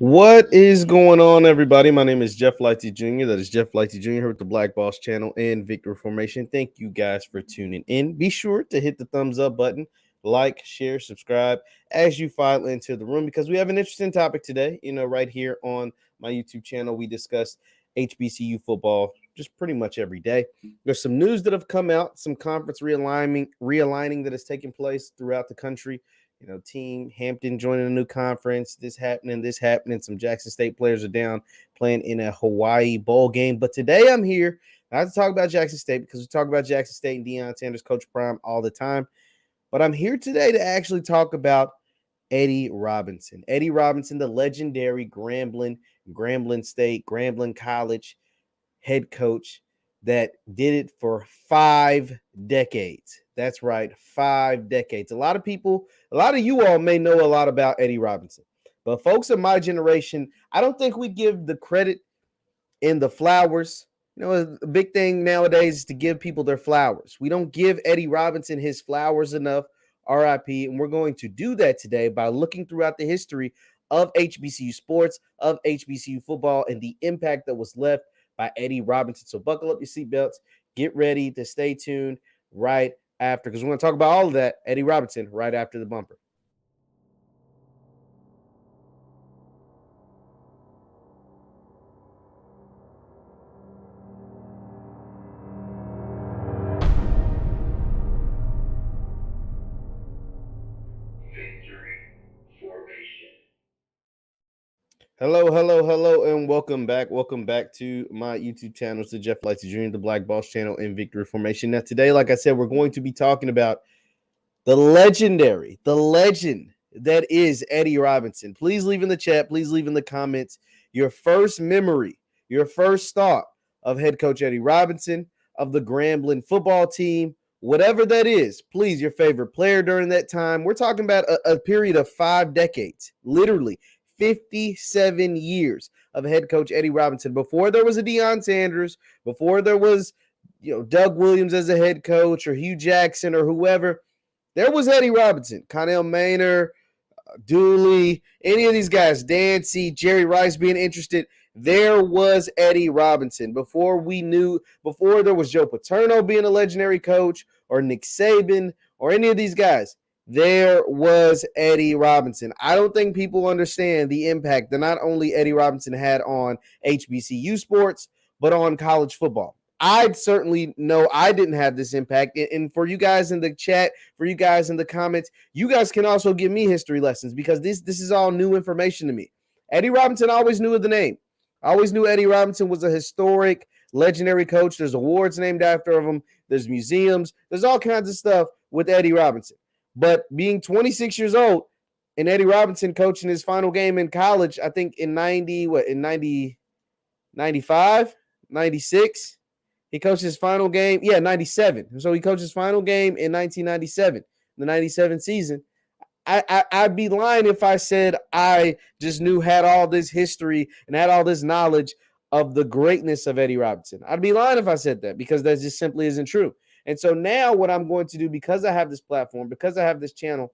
What is going on, everybody? My name is Jeff Lightsy Jr. That is Jeff Lightsy Jr. here with the Black Boss channel and Victory Formation. Thank you guys for tuning in. Be sure to hit the thumbs up button, like, share, subscribe as you file into the room because we have an interesting topic today. Right here on my YouTube channel, we discuss HBCU football just pretty much every day. There's some news that have come out, some conference realigning that has taken place throughout the country. Team Hampton joining a new conference, this happening. Some Jackson State players are down playing in a Hawaii bowl game. But today I'm here not to talk about Jackson State because we talk about Jackson State and Deion Sanders, Coach Prime all the time. But I'm here today to actually talk about Eddie Robinson. Eddie Robinson, the legendary Grambling State, Grambling College head coach that did it for 5 decades. That's right, 5 decades. A lot of you all may know a lot about Eddie Robinson, but folks of my generation, I don't think we give the credit and the flowers. A big thing nowadays is to give people their flowers. We don't give Eddie Robinson his flowers enough, RIP, and we're going to do that today by looking throughout the history of HBCU sports, of HBCU football, and the impact that was left by Eddie Robinson. So buckle up your seatbelts, get ready to stay tuned right after, because we're going to talk about all of that, Eddie Robinson, right after the bumper. Hello, and welcome back. Welcome back to my YouTube channel. It's the Jeff Lightsy Jr., the Black Boss channel, and Victory Formation. Now, today, like I said, we're going to be talking about the legend that is Eddie Robinson. Please leave in the chat. Please leave in the comments your first memory, your first thought of head coach Eddie Robinson, of the Grambling football team, whatever that is. Please, your favorite player during that time. We're talking about a period of 5 decades, literally 57 years of head coach Eddie Robinson. Before there was a Deion Sanders, before there was Doug Williams as a head coach or Hugh Jackson or whoever, there was Eddie Robinson, Connell Maynor, Dooley, any of these guys, Dancy, Jerry Rice being interested. There was Eddie Robinson. Before there was Joe Paterno being a legendary coach or Nick Saban or any of these guys, there was Eddie Robinson. I don't think people understand the impact that not only Eddie Robinson had on HBCU sports, but on college football. I'd certainly know I didn't have this impact. And for you guys in the chat, for you guys in the comments, you guys can also give me history lessons because this is all new information to me. Eddie Robinson, I always knew of the name. I always knew Eddie Robinson was a historic, legendary coach. There's awards named after him. There's museums. There's all kinds of stuff with Eddie Robinson. But being 26 years old and Eddie Robinson coaching his final game in college, I think in 95, 96, he coached his final game. Yeah, 97. So he coached his final game in 1997, the 97 season. I'd be lying if I said I just had all this history and had all this knowledge of the greatness of Eddie Robinson. I'd be lying if I said that because that just simply isn't true. And so now what I'm going to do, because I have this platform, because I have this channel,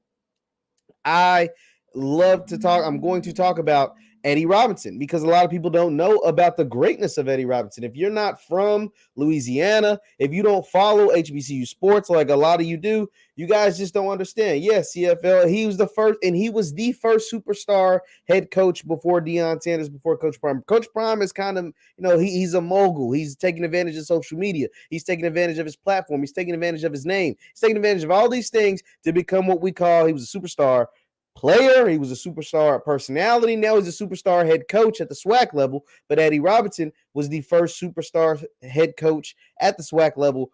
I'm going to talk about Eddie Robinson because a lot of people don't know about the greatness of Eddie Robinson. If you're not from Louisiana, if you don't follow HBCU sports like a lot of you do, you guys just don't understand. Yes, CFL, he was the first superstar head coach before Deion Sanders, before Coach Prime. Coach Prime is kind of, he's a mogul. He's taking advantage of social media. He's taking advantage of his platform. He's taking advantage of his name. He's taking advantage of all these things to become what we call, he was a superstar player, he was a superstar personality, now he's a superstar head coach at the SWAC level. But Eddie Robinson was the first superstar head coach at the SWAC level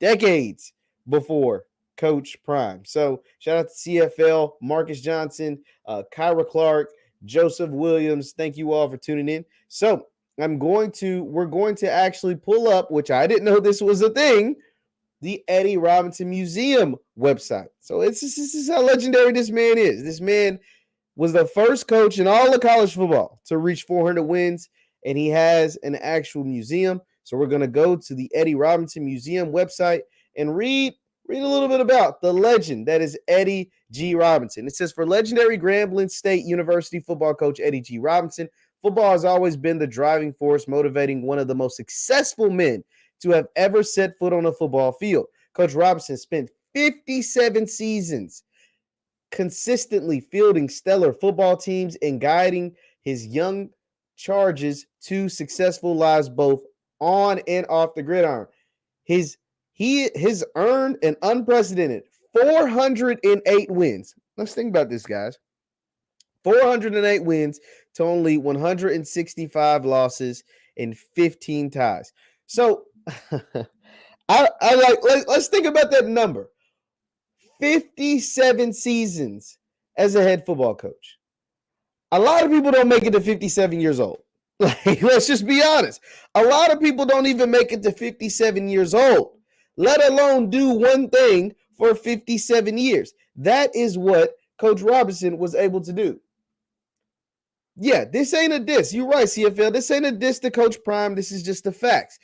decades before Coach Prime. So shout out to CFL, Marcus Johnson, Kyra Clark, Joseph Williams. Thank you all for tuning in. So we're going to actually pull up, which I didn't know this was a thing, the Eddie Robinson Museum website. So this is how legendary this man is. This man was the first coach in all of college football to reach 400 wins, and he has an actual museum. So we're going to go to the Eddie Robinson Museum website and read Read a little bit about the legend that is Eddie G. Robinson. It says, for legendary Grambling State University football coach Eddie G. Robinson, football has always been the driving force motivating one of the most successful men to have ever set foot on a football field. Coach Robinson spent 57 seasons consistently fielding stellar football teams and guiding his young charges to successful lives both on and off the gridiron. He has earned an unprecedented 408 wins. Let's think about this, guys. 408 wins to only 165 losses and 15 ties. So let's think about that number. 57 seasons as a head football coach. A lot of people don't make it to 57 years old. Like, let's just be honest. A lot of people don't even make it to 57 years old, let alone do one thing for 57 years. That is what Coach Robinson was able to do. Yeah, this ain't a diss. You're right, CFL. This ain't a diss to Coach Prime. This is just the facts.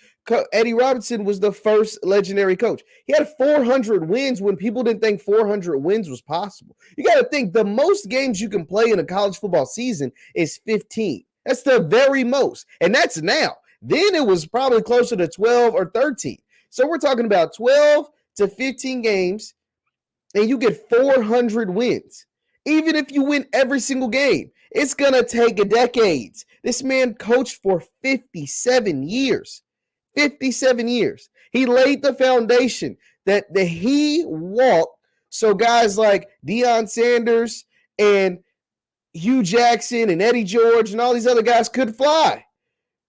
Eddie Robinson was the first legendary coach. He had 400 wins when people didn't think 400 wins was possible. You got to think the most games you can play in a college football season is 15. That's the very most. And that's now. Then it was probably closer to 12 or 13. So we're talking about 12 to 15 games, and you get 400 wins. Even if you win every single game, it's going to take decades. This man coached for 57 years. 57 years. He laid the foundation that he walked so guys like Deion Sanders and Hugh Jackson and Eddie George and all these other guys could fly.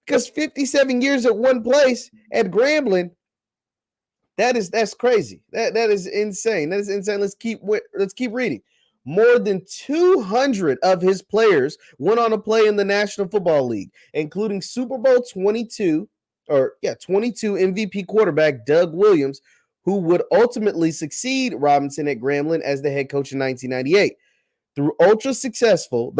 Because 57 years at one place at Grambling, that's crazy. That is insane. That is insane. Let's keep reading. More than 200 of his players went on to play in the National Football League, including Super Bowl 22 MVP quarterback Doug Williams, who would ultimately succeed Robinson at Grambling as the head coach in 1998. Though ultra successful,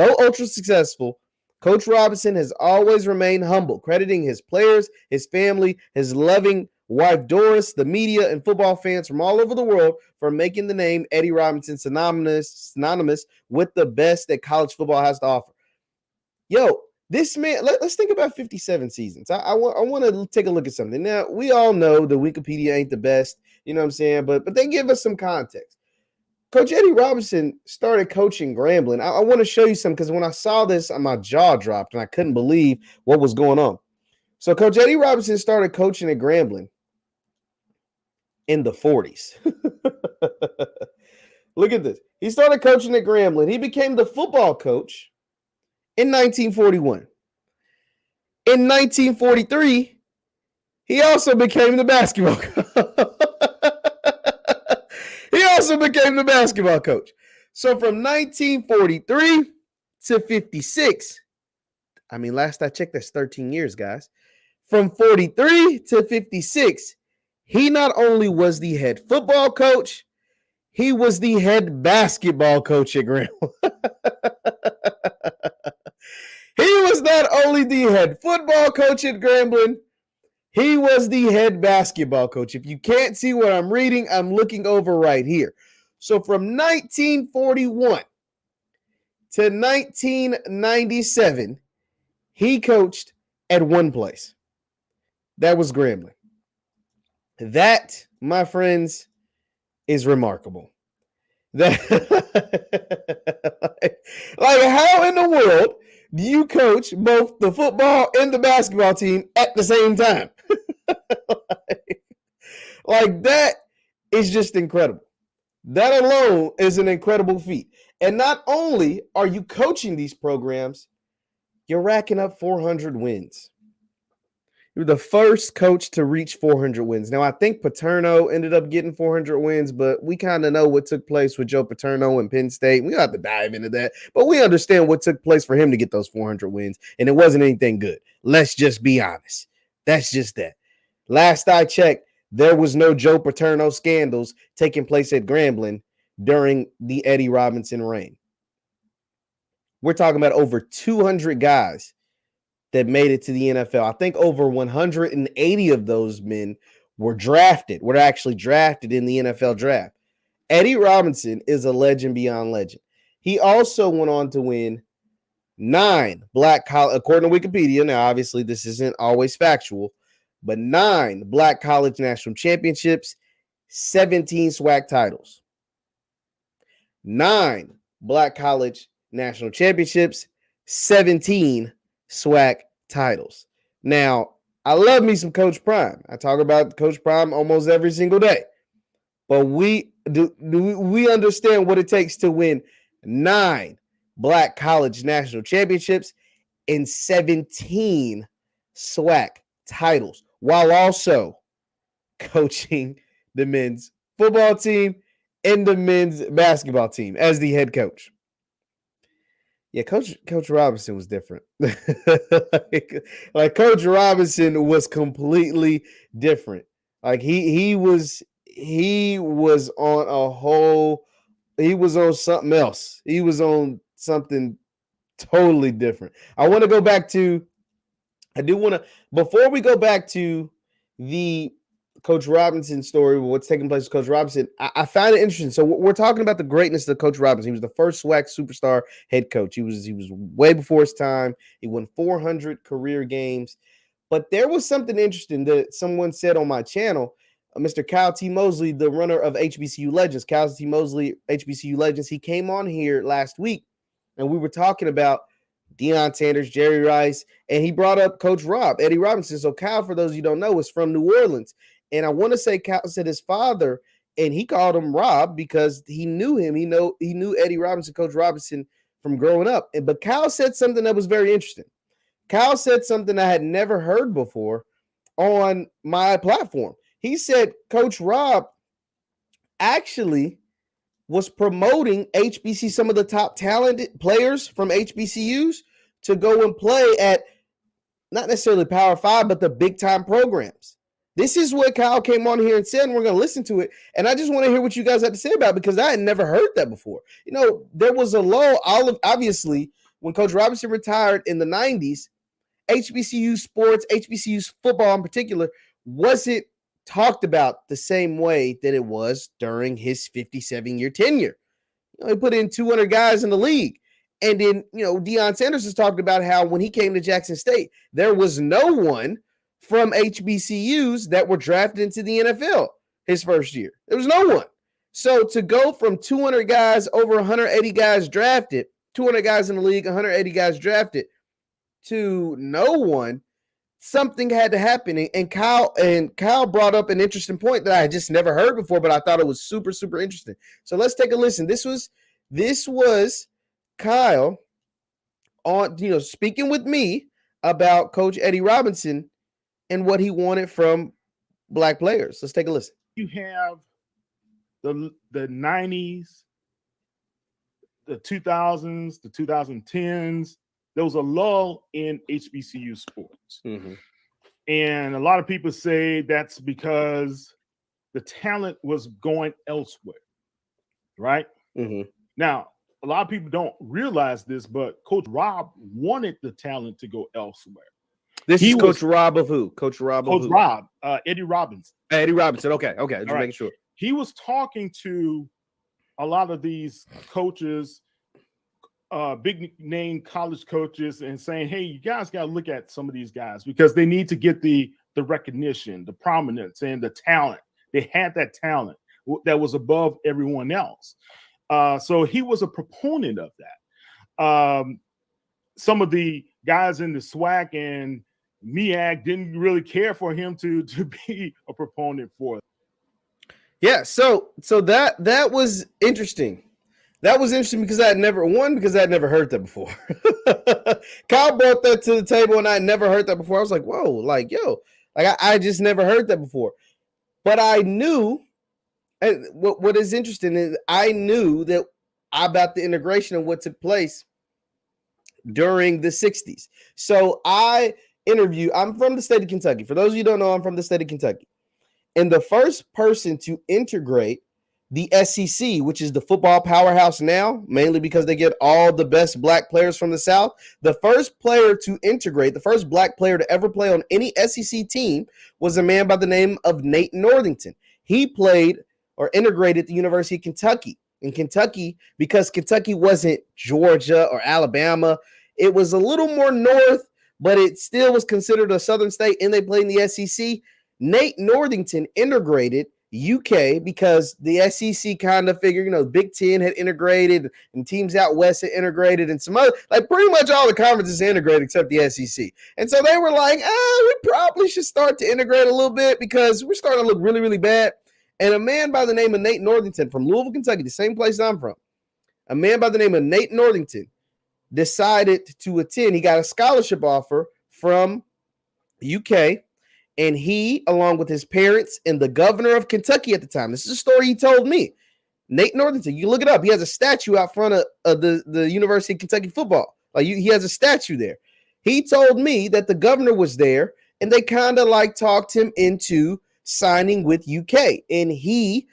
Coach Robinson has always remained humble, crediting his players, his family, his loving wife Doris, the media, and football fans from all over the world for making the name Eddie Robinson synonymous with the best that college football has to offer. Yo, this man, let's think about 57 seasons. I want to take a look at something. Now, we all know the Wikipedia ain't the best, you know what I'm saying? But they give us some context. Coach Eddie Robinson started coaching Grambling. I want to show you some, because when I saw this, my jaw dropped and I couldn't believe what was going on. So Coach Eddie Robinson started coaching at Grambling in the 40s. Look at this. He started coaching at Grambling. He became the football coach in 1941. In 1943, he also became the basketball coach. So from 1943 to 56, I mean, last I checked, that's 13 years, guys. From 43 to 56, he not only was the head football coach, he was the head basketball coach at Grambling. He was not only the head football coach at Grambling, he was the head basketball coach. If you can't see what I'm reading, I'm looking over right here. So from 1941 to 1997, he coached at one place. That was Grambling. That, my friends, is remarkable. That like how in the world do you coach both the football and the basketball team at the same time? like that is just incredible. That alone is an incredible feat. And not only are you coaching these programs, you're racking up 400 wins. You're the first coach to reach 400 wins. Now, I think Paterno ended up getting 400 wins, but we kind of know what took place with Joe Paterno and Penn State. We don't have to dive into that, but we understand what took place for him to get those 400 wins, and it wasn't anything good. Let's just be honest. That's just that. Last I checked, there was no Joe Paterno scandals taking place at Grambling during the Eddie Robinson reign. We're talking about over 200 guys that made it to the NFL. I think over 180 of those men were actually drafted in the NFL draft. Eddie Robinson is a legend beyond legend. He also went on to win 9 black college, according to Wikipedia. Now, obviously, this isn't always factual, but 9 black college national championships, 17 SWAC titles. 9 black college national championships, 17 SWAC titles. Now, I love me some Coach Prime. I talk about Coach Prime almost every single day. But we understand what it takes to win 9 black college national championships and 17 SWAC titles, while also coaching the men's football team and the men's basketball team as the head coach. Yeah, Coach Robinson was different. like Coach Robinson was completely different. Like he was on something else. He was on something totally different. Before we go back to the Coach Robinson story, what's taking place with Coach Robinson, I find it interesting. So we're talking about the greatness of Coach Robinson. He was the first SWAC superstar head coach. He was way before his time. He won 400 career games. But there was something interesting that someone said on my channel. Mr. Kyle T. Mosley, the runner of HBCU Legends, Kyle T. Mosley, HBCU Legends, he came on here last week, and we were talking about Deion Sanders, Jerry Rice, and he brought up Coach Rob, Eddie Robinson. So Kyle, for those of you who don't know, is from New Orleans. And I want to say Kyle said his father, and he called him Rob because he knew him. He knew Eddie Robinson, Coach Robinson, from growing up. But Kyle said something that was very interesting. Kyle said something I had never heard before on my platform. He said Coach Rob actually was promoting some of the top talented players from HBCUs to go and play at not necessarily Power 5, but the big-time programs. This is what Kyle came on here and said, and we're going to listen to it. And I just want to hear what you guys have to say about it because I had never heard that before. You know, there was a lull, obviously, when Coach Robinson retired in the 90s, HBCU sports, HBCU football in particular, wasn't talked about the same way that it was during his 57-year tenure. You know, he put in 200 guys in the league. And then, Deion Sanders has talked about how when he came to Jackson State, there was no one from HBCUs that were drafted into the NFL his first year. There was no one. So to go from 200 guys, over 180 guys drafted, 200 guys in the league, 180 guys drafted, to no one, something had to happen. And Kyle brought up an interesting point that I had just never heard before, but I thought it was super, super interesting. So let's take a listen. This was Kyle on, speaking with me about Coach Eddie Robinson and what he wanted from black players. Let's take a listen. You have the 90s, the 2000s, the 2010s. There was a lull in HBCU sports. Mm-hmm. And a lot of people say that's because the talent was going elsewhere, right? Mm-hmm. Now, a lot of people don't realize this, but Coach Rob wanted the talent to go elsewhere. This is Coach Rob of who? Coach Rob of who? Rob, Eddie Robinson. Eddie Robinson. Okay. Just making sure. He was talking to a lot of these coaches, big name college coaches, and saying, hey, you guys got to look at some of these guys because they need to get the recognition, the prominence, and the talent. They had that talent that was above everyone else. So he was a proponent of that. Some of the guys in the SWAC and MEAC didn't really care for him to be a proponent for it. Yeah, so that was interesting. That was interesting because I had never heard that before. Kyle brought that to the table and I had never heard that before. I was like, whoa, I just never heard that before. But I knew, and what is interesting is I knew that about the integration of what took place during the 60s. So I'm from the state of Kentucky. For those of you who don't know, I'm from the state of Kentucky. And the first person to integrate the SEC, which is the football powerhouse now, mainly because they get all the best black players from the South. The first player to integrate, the first black player to ever play on any SEC team was a man by the name of Nate Northington. He played or integrated the University of Kentucky. In Kentucky, because Kentucky wasn't Georgia or Alabama, it was a little more north, but it still was considered a southern state, and they played in the SEC. Nate Northington integrated UK because the SEC kind of figured, Big Ten had integrated and teams out west had integrated and some other, like pretty much all the conferences integrated except the SEC. And so they were like, we probably should start to integrate a little bit because we're starting to look really, really bad. And a man by the name of Nate Northington from Louisville, Kentucky, the same place I'm from, a man by the name of Nate Northington decided to attend. He got a scholarship offer from UK, and he, along with his parents and the governor of Kentucky at the time, this is a story he told me, Nate Northington, you look it up. He has a statue out front of the University of Kentucky football. He has a statue there. He told me that the governor was there, and they kind of talked him into signing with UK, and he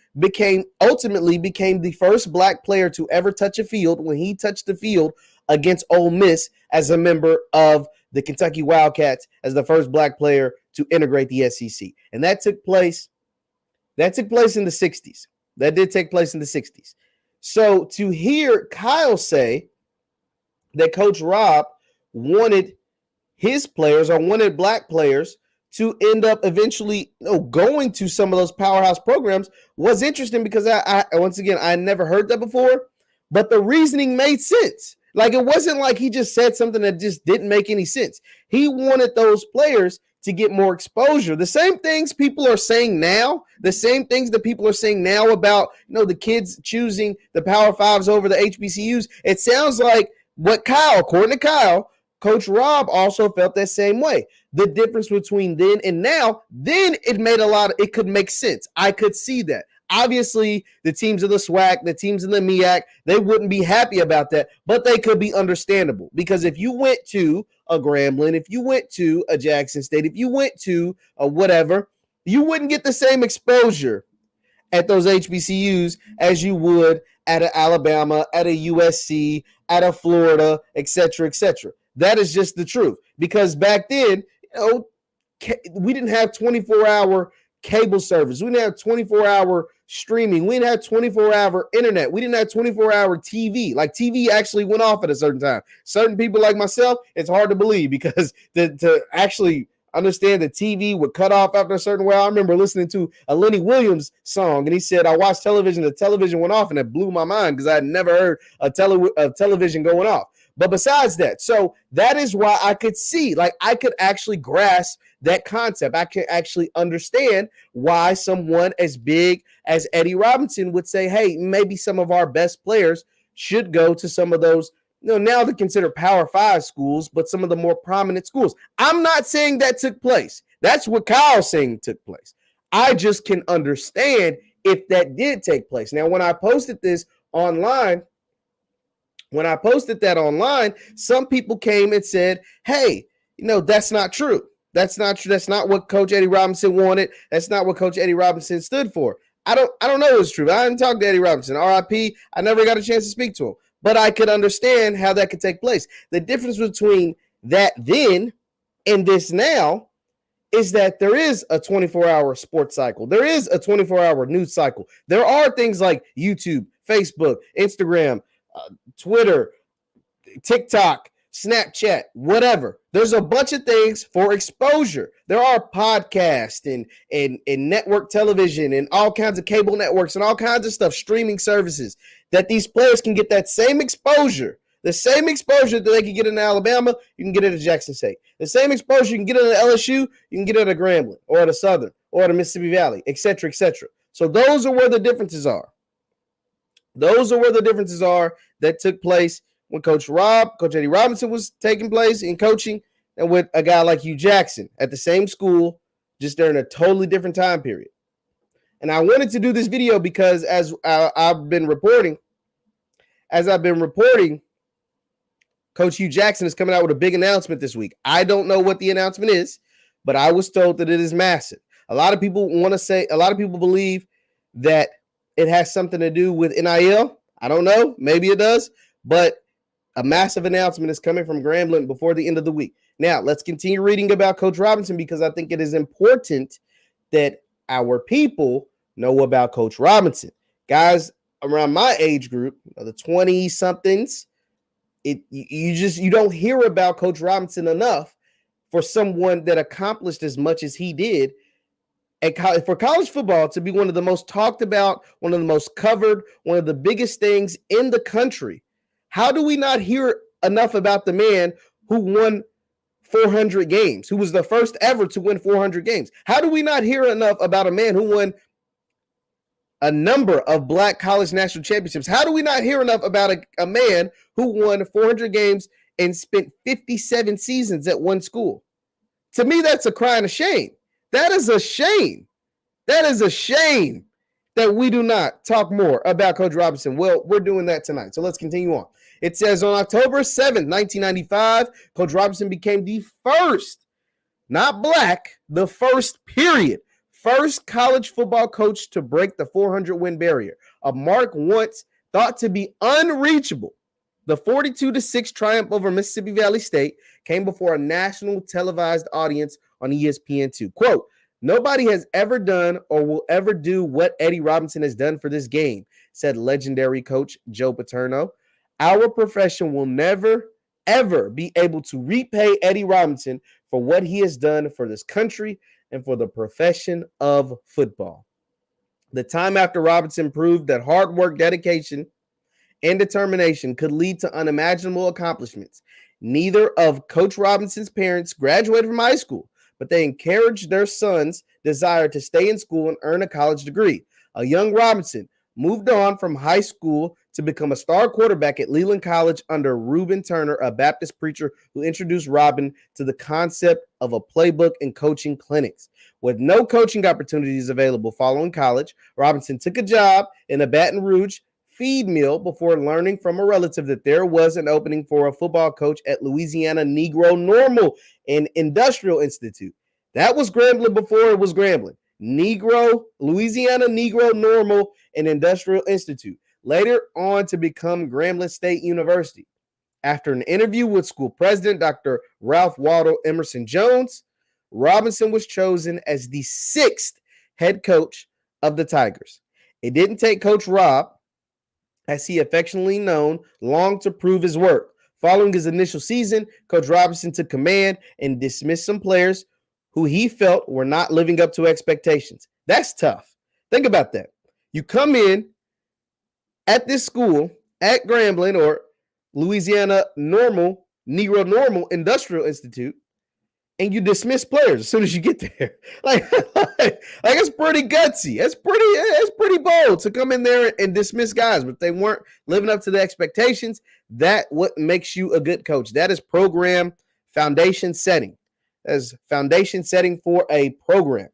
ultimately became the first black player to ever touch a field when he touched the field against Ole Miss as a member of the Kentucky Wildcats, as the first black player to integrate the SEC. And that took place in the 60s. That did take place in the 60s. So to hear Kyle say that Coach Rob wanted his players or wanted black players to end up eventually going to some of those powerhouse programs was interesting because I once again, I never heard that before, but the reasoning made sense. It wasn't like he just said something that just didn't make any sense. He wanted those players to get more exposure. The same things people are saying now, the same things that people are saying now about, the kids choosing the Power Fives over the HBCUs. It sounds like according to Kyle, Coach Rob also felt that same way. The difference between then and now, then it could make sense. I could see that. Obviously, the teams of the SWAC, the teams in the MEAC, they wouldn't be happy about that, but they could be understandable because if you went to a Grambling, if you went to a Jackson State, if you went to a whatever, you wouldn't get the same exposure at those HBCUs as you would at an Alabama, at a USC, at a Florida, etc., etc. That is just the truth because back then, we didn't have 24-hour cable service. We didn't have 24-hour streaming. We didn't have 24-hour internet. We didn't have 24-hour TV. TV actually went off at a certain time. Certain people like myself, it's hard to believe because to actually understand that TV would cut off after a certain while. I remember listening to a Lenny Williams song, and he said, I watched television, the television went off, and it blew my mind because I had never heard a television going off. But besides that, so that is why I could see, I could actually grasp that concept. I could actually understand why someone as big as Eddie Robinson would say, hey, maybe some of our best players should go to some of those, now they're considered Power 5 schools, but some of the more prominent schools. I'm not saying that took place. That's what Kyle's saying took place. I just can understand if that did take place. Now, when I posted this online, some people came and said, hey, that's not true. That's not true. That's not what Coach Eddie Robinson wanted. That's not what Coach Eddie Robinson stood for. I don't know it's true. I didn't talk to Eddie Robinson. RIP. I never got a chance to speak to him. But I could understand how that could take place. The difference between that then and this now is that there is a 24-hour sports cycle. There is a 24-hour news cycle. There are things like YouTube, Facebook, Instagram, Twitter, TikTok, Snapchat, whatever. There's a bunch of things for exposure. There are podcasts and network television and all kinds of cable networks and all kinds of stuff, streaming services that these players can get that same exposure. The same exposure that they can get in Alabama, you can get it at Jackson State. The same exposure you can get it at LSU, you can get it at Grambling or at a Southern or at a Mississippi Valley, et cetera, et cetera. So those are where the differences are. Those are where the differences are that took place when Coach Eddie Robinson was taking place in coaching and with a guy like Hugh Jackson at the same school, just during a totally different time period. And I wanted to do this video because as I've been reporting, Coach Hugh Jackson is coming out with a big announcement this week. I don't know what the announcement is, but I was told that it is massive. A lot of people believe that it has something to do with NIL. I don't know. Maybe it does. But a massive announcement is coming from Grambling before the end of the week. Now, let's continue reading about Coach Robinson because I think it is important that our people know about Coach Robinson. Guys around my age group, the 20-somethings, you don't hear about Coach Robinson enough for someone that accomplished as much as he did for college football to be one of the most talked about, one of the most covered, one of the biggest things in the country. How do we not hear enough about the man who won 400 games, who was the first ever to win 400 games? How do we not hear enough about a man who won a number of Black college national championships? How do we not hear enough about a man who won 400 games and spent 57 seasons at one school? To me, that's a crying of shame. That is a shame. That is a shame that we do not talk more about Coach Robinson. Well, we're doing that tonight. So let's continue on. It says on October 7th, 1995, Coach Robinson became the first, not Black, the first college football coach to break the 400-win barrier, a mark once thought to be unreachable. The 42-6 triumph over Mississippi Valley State came before a national televised audience on ESPN2. Quote, "Nobody has ever done or will ever do what Eddie Robinson has done for this game," said legendary coach Joe Paterno. "Our profession will never, ever be able to repay Eddie Robinson for what he has done for this country and for the profession of football." The time after Robinson proved that hard work, dedication, and determination could lead to unimaginable accomplishments. Neither of Coach Robinson's parents graduated from high school, but they encouraged their son's desire to stay in school and earn a college degree. A young Robinson moved on from high school to become a star quarterback at Leland College under Reuben Turner, a Baptist preacher who introduced Robin to the concept of a playbook and coaching clinics. With no coaching opportunities available following college, Robinson took a job in a Baton Rouge feed mill before learning from a relative that there was an opening for a football coach at Louisiana Negro Normal and Industrial Institute. That was Grambling before it was Grambling. Louisiana Negro Normal and Industrial Institute, later on to become Grambling State University. After an interview with school president, Dr. Ralph Waldo Emerson Jones, Robinson was chosen as the 6th head coach of the Tigers. It didn't take Coach Rob, as he affectionately known, long to prove his work. Following his initial season, Coach Robinson took command and dismissed some players who he felt were not living up to expectations. That's tough. Think about that. You come in at this school, at Grambling or Louisiana Negro Normal Industrial Institute, and you dismiss players as soon as you get there. Like it's pretty gutsy. It's pretty bold to come in there and dismiss guys, but if they weren't living up to the expectations, that what makes you a good coach. That is program foundation setting. As foundation setting for a program.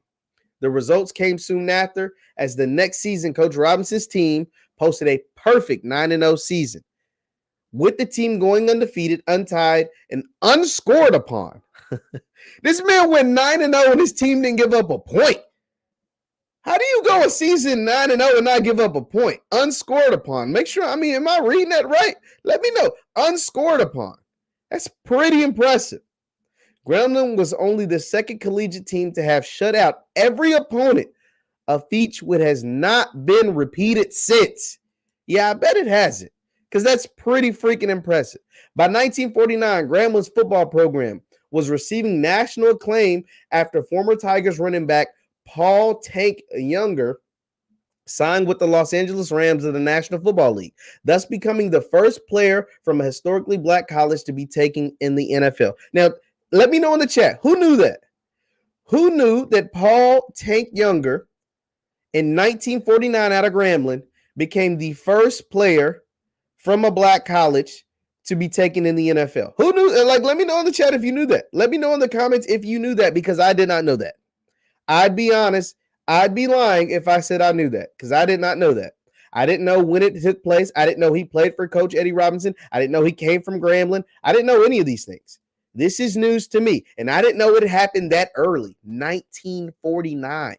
The results came soon after, as the next season, Coach Robinson's team posted a perfect 9-0 season, with the team going undefeated, untied, and unscored upon. This man went 9-0 and his team didn't give up a point. How do you go a season 9-0 and not give up a point? Unscored upon. Make sure, am I reading that right? Let me know. Unscored upon. That's pretty impressive. Grambling was only the second collegiate team to have shut out every opponent, a feat which has not been repeated since. Yeah, I bet it hasn't, because that's pretty freaking impressive. By 1949, Grambling's football program was receiving national acclaim after former Tigers running back Paul Tank Younger signed with the Los Angeles Rams of the National Football League, thus becoming the first player from a historically Black college to be taken in the NFL. Now, let me know in the chat, who knew that? Who knew that Paul Tank Younger in 1949 out of Grambling became the first player from a Black college to be taken in the NFL? Who knew? Let me know in the chat if you knew that. Let me know in the comments if you knew that, because I did not know that. I'd be honest. I'd be lying if I said I knew that, because I did not know that. I didn't know when it took place. I didn't know he played for Coach Eddie Robinson. I didn't know he came from Grambling. I didn't know any of these things. This is news to me, and I didn't know it happened that early. 1949.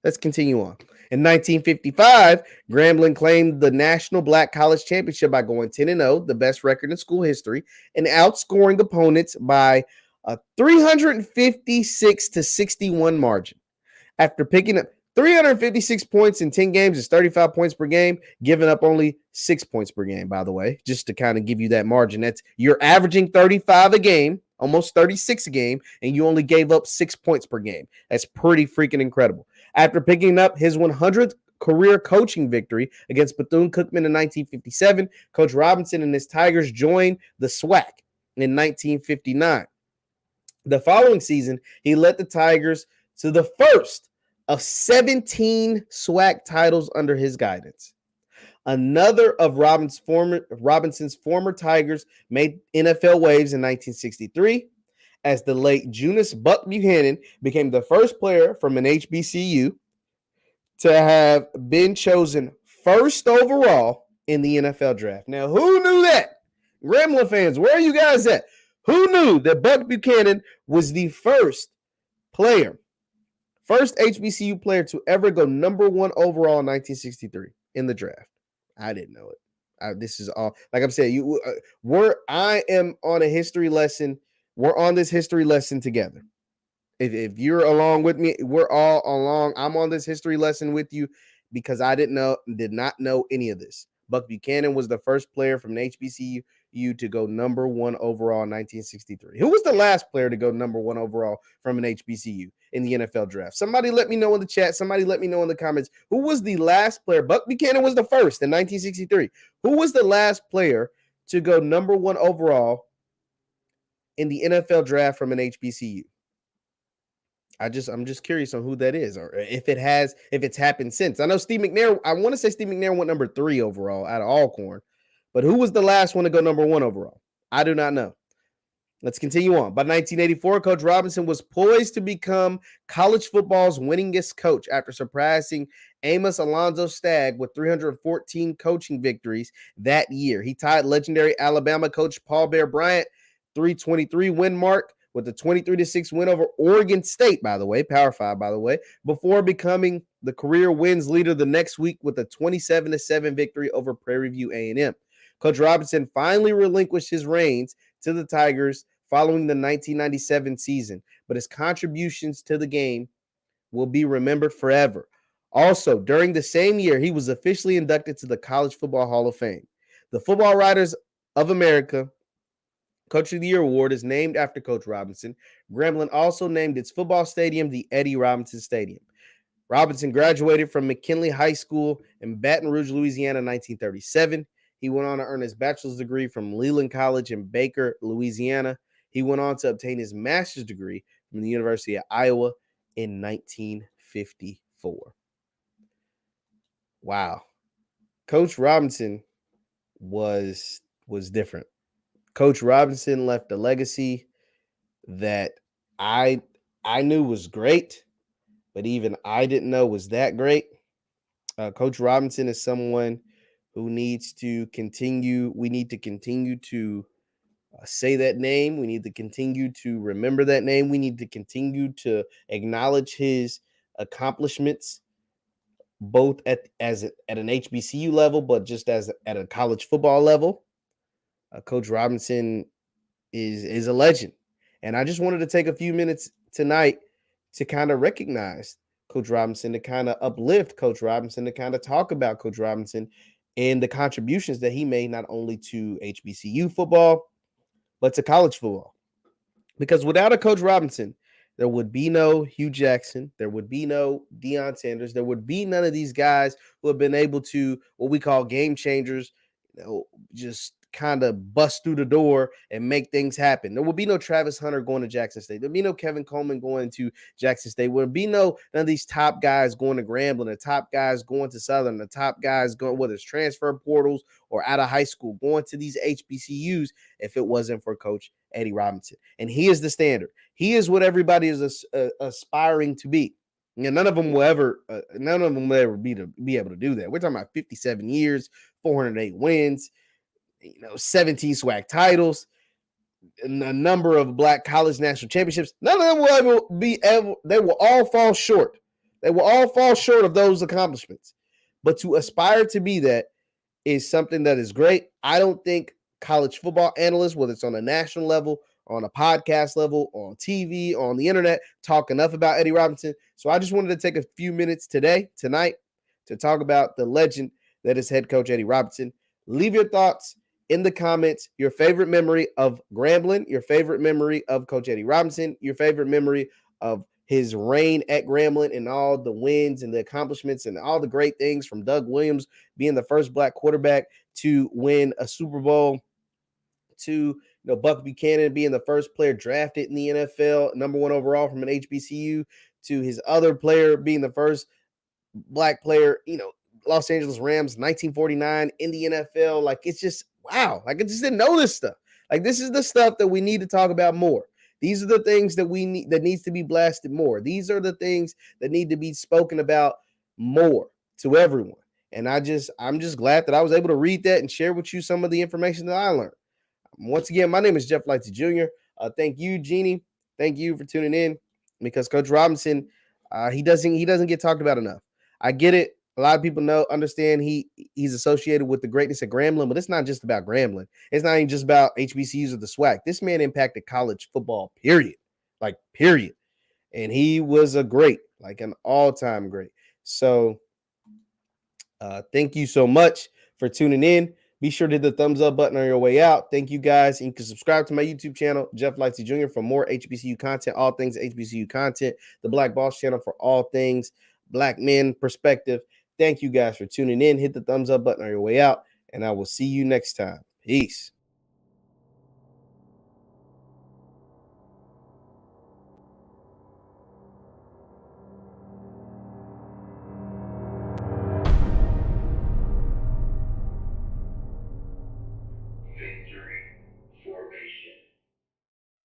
Let's continue on. In 1955, Grambling claimed the National Black College Championship by going 10-0, the best record in school history, and outscoring opponents by a 356-61 margin. After picking up 356 points in 10 games is 35 points per game, giving up only 6 points per game, by the way, just to kind of give you that margin. That's you're averaging 35 a game, almost 36 a game, and you only gave up 6 points per game. That's pretty freaking incredible. After picking up his 100th career coaching victory against Bethune-Cookman in 1957, Coach Robinson and his Tigers joined the SWAC in 1959. The following season, he led the Tigers to the first of 17 SWAC titles under his guidance. Another of Robinson's former Tigers made NFL waves in 1963 as the late Jonas Buck Buchanan became the first player from an HBCU to have been chosen first overall in the NFL draft. Now, who knew that? Grambling fans, where are you guys at? Who knew that Buck Buchanan was the first HBCU player to ever go number 1 overall in 1963 in the draft? I didn't know it. This is all, like I'm saying, I am on a history lesson. We're on this history lesson together. If you're along with me, we're all along. I'm on this history lesson with you because I did not know any of this. Buck Buchanan was the first player from an HBCU to go number 1 overall in 1963. Who was the last player to go number 1 overall from an HBCU in the NFL draft? Somebody let me know in the chat. Somebody let me know in the comments. Who was the last player? Buck Buchanan was the first in 1963. Who was the last player to go number 1 overall in the NFL draft from an HBCU? I'm just curious on who that is, or if it's happened since. I know Steve McNair. I want to say Steve McNair went number 3 overall out of Alcorn, but who was the last one to go number 1 overall? I do not know. Let's continue on. By 1984, Coach Robinson was poised to become college football's winningest coach after surpassing Amos Alonzo Stagg with 314 coaching victories that year. He tied legendary Alabama coach Paul Bear Bryant 323 win mark with a 23-6 win over Oregon State, by the way, Power 5, by the way, before becoming the career wins leader the next week with a 27-7 victory over Prairie View A&M. Coach Robinson finally relinquished his reins to the Tigers following the 1997 season, but his contributions to the game will be remembered forever. Also, during the same year, he was officially inducted to the College Football Hall of Fame. The Football Writers of America Coach of the Year award is named after Coach Robinson. Grambling also named its football stadium the Eddie Robinson Stadium. Robinson graduated from McKinley High School in Baton Rouge, Louisiana in 1937. He went on to earn his bachelor's degree from Leland College in Baker, Louisiana. He went on to obtain his master's degree from the University of Iowa in 1954. Wow. Coach Robinson was different. Coach Robinson left a legacy that I knew was great, but even I didn't know was that great. Coach Robinson is someone who needs to continue. We need to continue to say that name. We need to continue to remember that name. We need to continue to acknowledge his accomplishments, both at an HBCU level, but just as at a college football level. Coach Robinson is a legend. And I just wanted to take a few minutes tonight to kind of recognize Coach Robinson, to kind of uplift Coach Robinson, to kind of talk about Coach Robinson and the contributions that he made not only to HBCU football, but to college football. Because without a Coach Robinson, there would be no Hugh Jackson. There would be no Deion Sanders. There would be none of these guys who have been able to, what we call game changers, just kind of bust through the door and make things happen. There will be no Travis Hunter going to Jackson State. There'll be no Kevin Coleman going to Jackson State. There will be none of these top guys going to Grambling, the top guys going to Southern, the top guys going, whether it's transfer portals or out of high school, going to these HBCUs if it wasn't for Coach Eddie Robinson. And he is the standard. He is what everybody is aspiring to be. None of them will ever be able to do that. We're talking about 57 years, 408 wins, 17 SWAC titles, and a number of Black college national championships. None of them will ever be able. They will all fall short They will all fall short of those accomplishments. But to aspire to be that is something that is great. I don't think college football analysts, whether it's on a national level, on a podcast level, on TV, on the internet, talk enough about Eddie Robinson. So I just wanted to take a few minutes tonight, to talk about the legend that is head coach Eddie Robinson. Leave your thoughts in the comments, your favorite memory of Grambling, your favorite memory of Coach Eddie Robinson, your favorite memory of his reign at Grambling and all the wins and the accomplishments and all the great things, from Doug Williams being the first black quarterback to win a Super Bowl, to Buck Buchanan being the first player drafted in the NFL, number 1 overall from an HBCU, to his other player being the first black player, Los Angeles Rams, 1949 in the NFL. Like, it's just, wow. Like, I just didn't know this stuff. Like, this is the stuff that we need to talk about more. These are the things that we need, that needs to be blasted more. These are the things that need to be spoken about more to everyone. And I'm just glad that I was able to read that and share with you some of the information that I learned. Once again, my name is Jeff Lightsy Jr. Thank you, Jeannie. Thank you for tuning in, because Coach Robinson, he doesn't get talked about enough. I get it. A lot of people understand he's associated with the greatness of Grambling, but it's not just about Grambling. It's not even just about HBCUs or the SWAC. This man impacted college football, period. And he was a great, like an all-time great. So thank you so much for tuning in. Be sure to hit the thumbs up button on your way out. Thank you, guys. And you can subscribe to my YouTube channel, Jeff Lightsy Jr., for more HBCU content, all things HBCU content, the Black Boss channel for all things Black men perspective. Thank you guys for tuning in. Hit the thumbs up button on your way out, and I will see you next time. Peace.